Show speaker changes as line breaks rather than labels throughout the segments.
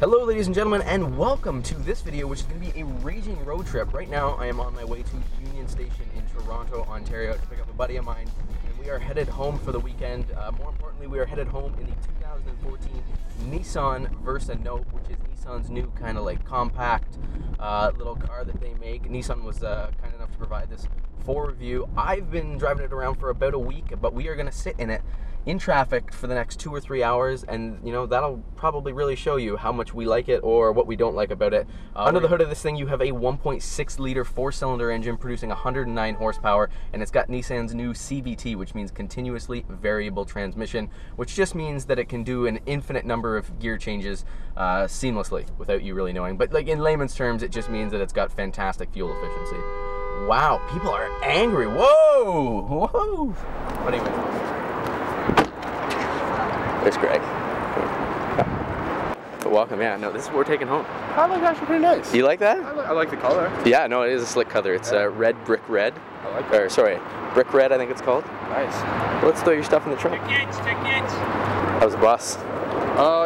Hello ladies and gentlemen, and welcome to this video, which is going to be a raging road trip. Right now I am on my way to Union Station in Toronto, Ontario to pick up a buddy of mine, and we are headed home for the weekend. More importantly, we are headed home in the 2014 Nissan Versa Note, which is Nissan's new kind of like compact little car that they make. Nissan was kind enough to provide this for review. I've been driving it around for about a week, but we are going to sit in it in traffic for the next 2 or 3 hours, and you know, that'll probably really show you how much we like it or what we don't like about it. Under the hood of this thing, you have a 1.6 liter 4-cylinder engine producing 109 horsepower, and it's got Nissan's new CVT, which means continuously variable transmission, which just means that it can do an infinite number of gear changes seamlessly without you really knowing. But like in layman's terms, it just means that it's got fantastic fuel efficiency. Wow, people are angry. Whoa, whoa. But anyways, there's Greg. But welcome, yeah. No, this is what we're taking home.
I like that, actually pretty nice.
You like that?
I like the color.
Yeah, no, it is a slick color. It's red brick red.
I like that.
Or sorry, brick red, I think it's called.
Nice.
Well, let's throw your stuff in the trunk.
Tickets.
How's the bus?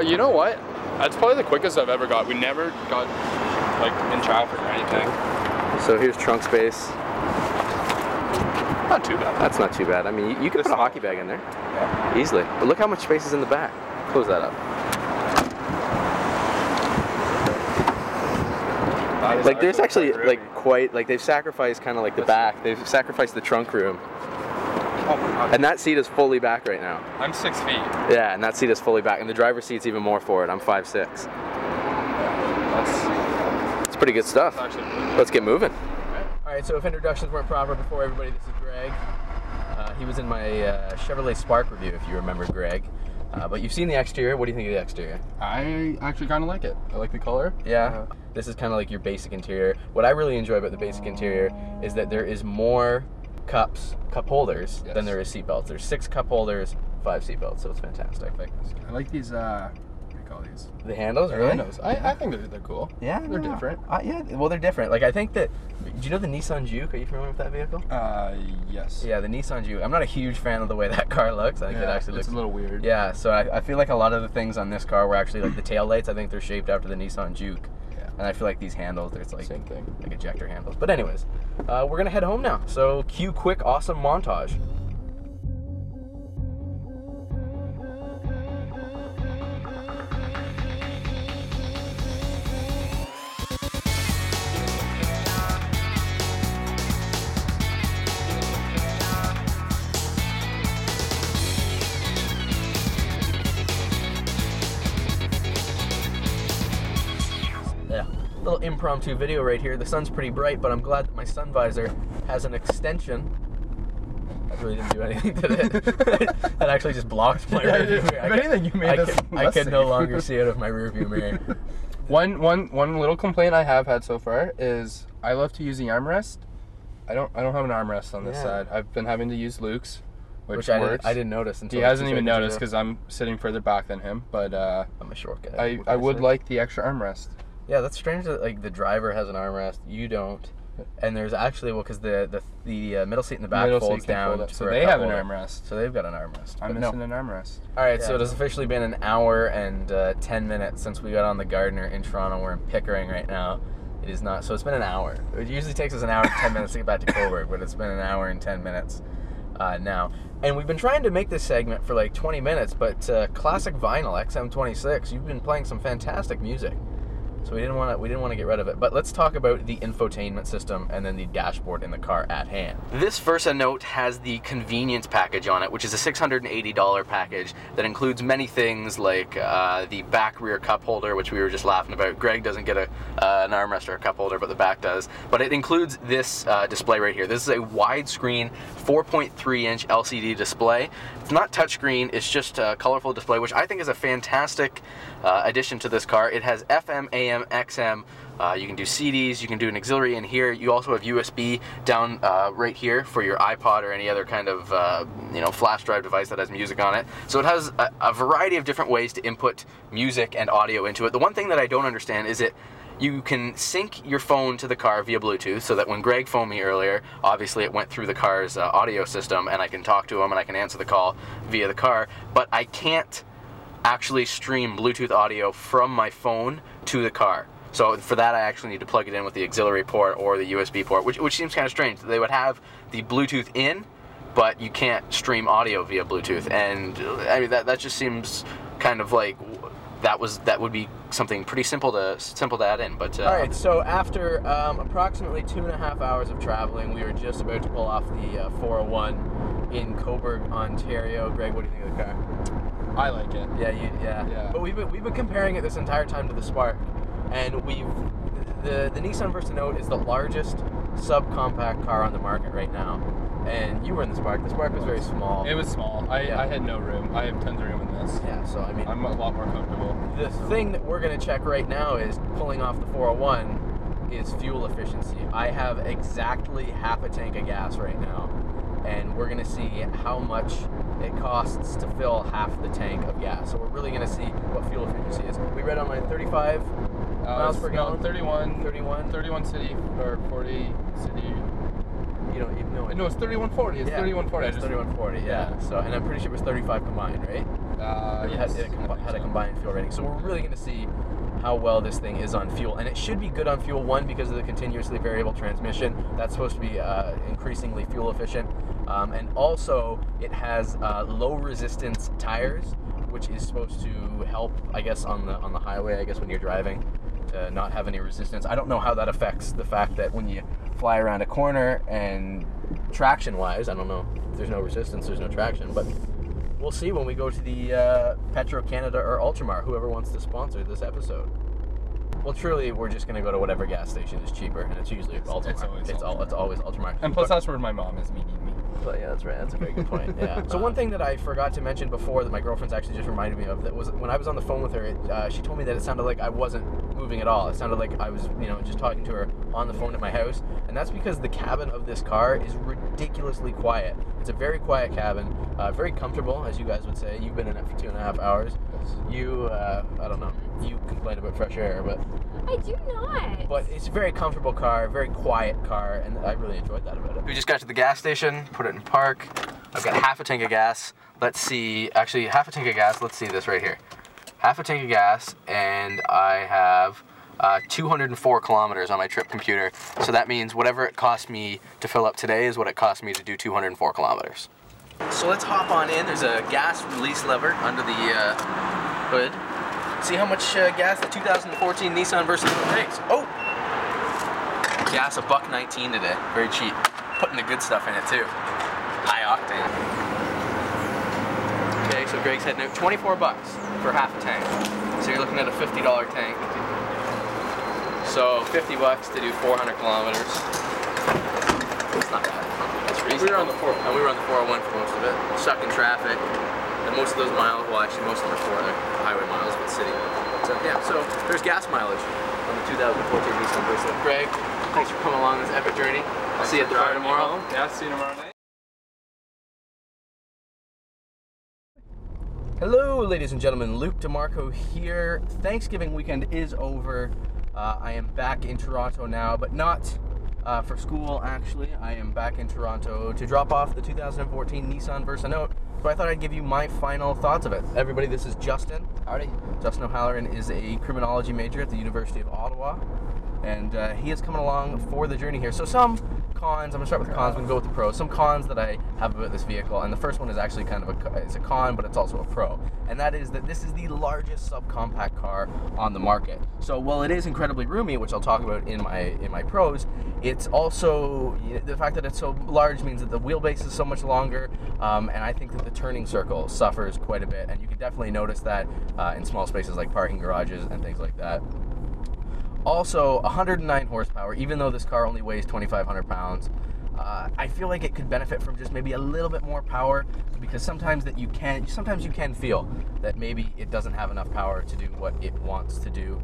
You know what? That's probably the quickest I've ever got. We never got like in traffic or anything.
So here's trunk space.
Not too bad.
That's not too bad. I mean, you could put a hockey bag in there.
Yeah.
Easily. But look how much space is in the back. Close that up. Like there's actually like quite, like they've sacrificed kind of like the back. They've sacrificed the trunk room.
Oh,
and that seat is fully back right now.
I'm 6 feet.
Yeah, and that seat is fully back. And the driver's seat's even more forward. I'm 5'6". That's pretty good stuff. Let's get moving. Alright, so if introductions weren't proper before everybody, this is Greg. He was in my Chevrolet Spark review, if you remember Greg. But you've seen the exterior. What do you think of the exterior?
I actually kind of like it. I like the color.
Yeah. This is kind of like your basic interior. What I really enjoy about the basic interior is that there is more cup holders than there is seat belts. There's 6 cup holders, 5 seat belts, so it's fantastic.
I like these, what do you call these?
The handles,
The
really?
handles. I think they're cool.
Yeah,
they're different.
Yeah, well, they're different. Like, I think that, do you know the Nissan Juke? Are you familiar with that vehicle?
Yes.
Yeah, the Nissan Juke. I'm not a huge fan of the way that car looks. I think it actually looks
a little weird.
Yeah, so I feel like a lot of the things on this car were actually like the tail lights. I think they're shaped after the Nissan Juke. Yeah. And I feel like these handles, there's like
same thing,
like ejector handles. But anyways, we're gonna head home now. So cue quick awesome montage. Little impromptu video right here. The sun's pretty bright, but I'm glad that my sun visor has an extension. That really didn't do anything to it. That actually just blocked my rear view mirror.
If anything, you made this
I can no longer see out of my rear view mirror.
One little complaint I have had so far is I love to use the armrest. I don't have an armrest on this side. I've been having to use Luke's, which works.
I didn't notice until
he hasn't even noticed because I'm sitting further back than him. But
I'm a short guy.
I would like the extra armrest.
Yeah, that's strange that like the driver has an armrest, you don't, and there's actually because the middle seat in the back folds down,
so they have an armrest.
So they've got an armrest.
I'm missing an armrest.
All right, so it has officially been an hour and 10 minutes since we got on the Gardner in Toronto. We're in Pickering right now. It is not, so it's been an hour. It usually takes us an hour and 10 minutes to get back to Cobourg, but it's been an hour and 10 minutes now. And we've been trying to make this segment for like 20 minutes, but classic vinyl XM26, you've been playing some fantastic music. So we didn't want to get rid of it. But let's talk about the infotainment system and then the dashboard in the car at hand. This Versa Note has the convenience package on it, which is a $680 package that includes many things like the back rear cup holder, which we were just laughing about. Greg doesn't get an armrest or a cup holder, but the back does. But it includes this display right here. This is a widescreen 4.3-inch LCD display. It's not touchscreen, it's just a colorful display, which I think is a fantastic addition to this car. It has FM, AM, XM, you can do CDs, you can do an auxiliary in here. You also have USB down right here for your iPod or any other kind of flash drive device that has music on it. So it has a variety of different ways to input music and audio into it. The one thing that I don't understand is you can sync your phone to the car via Bluetooth, so that when Greg phoned me earlier, obviously it went through the car's audio system and I can talk to him and I can answer the call via the car, but I can't actually stream Bluetooth audio from my phone to the car. So for that, I actually need to plug it in with the auxiliary port or the USB port, which seems kind of strange. They would have the Bluetooth in, but you can't stream audio via Bluetooth, and I mean that just seems kind of like that would be something pretty simple to add in. But
all right, so after approximately 2.5 hours of traveling, we were just about to pull off the 401 in Cobourg, Ontario. Greg, what do you think of the car?
I like it.
Yeah. But we've been comparing it this entire time to the Spark, and the Nissan Versa Note is the largest subcompact car on the market right now. And you were in the Spark. The Spark was very small.
It was small. I had no room. I have tons of room in this.
Yeah, so I mean,
I'm a lot more comfortable.
The thing that we're going to check right now is pulling off the 401 is fuel efficiency. I have exactly half a tank of gas right now, and we're going to see how much it costs to fill half the tank of gas. So we're really going to see what fuel efficiency is. We read online 35 miles per gallon.
31 city or 40 city.
You don't even know it.
No, it's 3140. It's 3140.
It's 3140. Yeah. So, and I'm pretty sure it was 35 combined, right?
Yes.
It had a combined fuel rating. So we're really going to see how well this thing is on fuel, and it should be good on fuel. One, because of the continuously variable transmission. That's supposed to be increasingly fuel efficient, and also it has low resistance tires, which is supposed to help, I guess, on the highway. I guess when you're driving, to not have any resistance. I don't know how that affects the fact that when you fly around a corner and traction-wise, I don't know. If there's no resistance, there's no traction, but we'll see when we go to the Petro-Canada or Ultramar, whoever wants to sponsor this episode. Well, truly, we're just going to go to whatever gas station is cheaper, and it's usually Ultramar. It's always Ultramar.
And plus, that's where my mom is meeting me.
But yeah, that's right. That's a very good point. Yeah. So one thing that I forgot to mention before that my girlfriend's actually just reminded me of, that was when I was on the phone with her, she told me that it sounded like I wasn't moving at all. It sounded like I was, just talking to her on the phone at my house, and that's because the cabin of this car is ridiculously quiet. It's a very quiet cabin, very comfortable, as you guys would say. You've been in it for 2.5 hours. You, I don't know. You complain about fresh air, but
I do not.
But it's a very comfortable car, very quiet car, and I really enjoyed that about it.
We just got to the gas station, put it in park. I've got half a tank of gas. Let's see, actually half a tank of gas. Let's see this right here. Half a tank of gas, and I have 204 kilometers on my trip computer. So that means whatever it cost me to fill up today is what it cost me to do 204 kilometers. So let's hop on in. There's a gas release lever under the hood. See how much gas the 2014 Nissan Versa takes. Oh! Gas $1.19 today. Very cheap. Putting the good stuff in it too. High octane. Okay, so Greg's heading out. $24 for half a tank. So you're looking at a $50 tank. So $50 to do 400 kilometers. It's not bad. It's reasonable. We were on the 401 for most of it. Stuck in traffic. And most of those miles, well actually most of them are for the highway miles, but city. So yeah, so there's gas mileage on the 2014 Nissan Versa. Greg, thanks for coming along this epic journey. I'll see you at the bar tomorrow.
Yeah, see you tomorrow night.
Hello, ladies and gentlemen. Luke DiMarco here. Thanksgiving weekend is over. I am back in Toronto now, but not for school, actually. I am back in Toronto to drop off the 2014 Nissan Versa Note. So I thought I'd give you my final thoughts of it. Everybody, this is Justin. Howdy. Justin O'Halloran is a criminology major at the University of Ottawa, and he is coming along for the journey here. So some cons, I'm going to start with the cons, we can go with the pros. Some cons that I have about this vehicle, and the first one is actually kind of it's a con, but it's also a pro. And that is that this is the largest subcompact car on the market. So while it is incredibly roomy, which I'll talk about in my pros, it's also, the fact that it's so large means that the wheelbase is so much longer, and I think that the turning circle suffers quite a bit, and you can definitely notice that in small spaces like parking garages and things like that. Also, 109 horsepower, even though this car only weighs 2,500 pounds. I feel like it could benefit from just maybe a little bit more power, because sometimes you can feel that maybe it doesn't have enough power to do what it wants to do.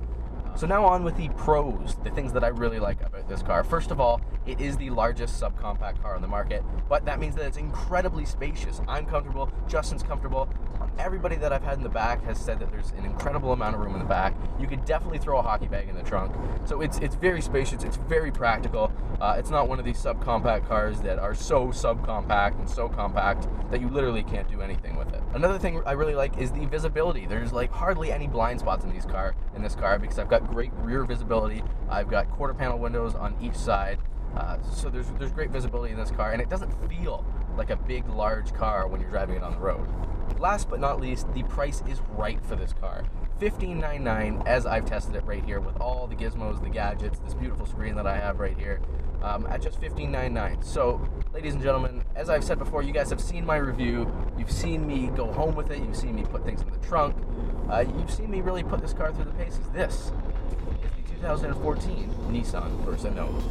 So now on with the pros, the things that I really like about this car. First of all, it is the largest subcompact car on the market, but that means that it's incredibly spacious. I'm comfortable, Justin's comfortable. Everybody that I've had in the back has said that there's an incredible amount of room in the back. You could definitely throw a hockey bag in the trunk. So it's very spacious, it's very practical. It's not one of these subcompact cars that are so subcompact and so compact that you literally can't do anything with it. Another thing I really like is the visibility. There's like hardly any blind spots in this car because I've got great rear visibility. I've got quarter panel windows on each side. So there's great visibility in this car, and it doesn't feel like a big, large car when you're driving it on the road. Last but not least, the price is right for this car. $15,999 as I've tested it right here with all the gizmos, the gadgets, this beautiful screen that I have right here, at just $15,999. So, ladies and gentlemen, as I've said before, you guys have seen my review. You've seen me go home with it. You've seen me put things in the trunk. You've seen me really put this car through the paces. This is the 2014 Nissan Versa Nova.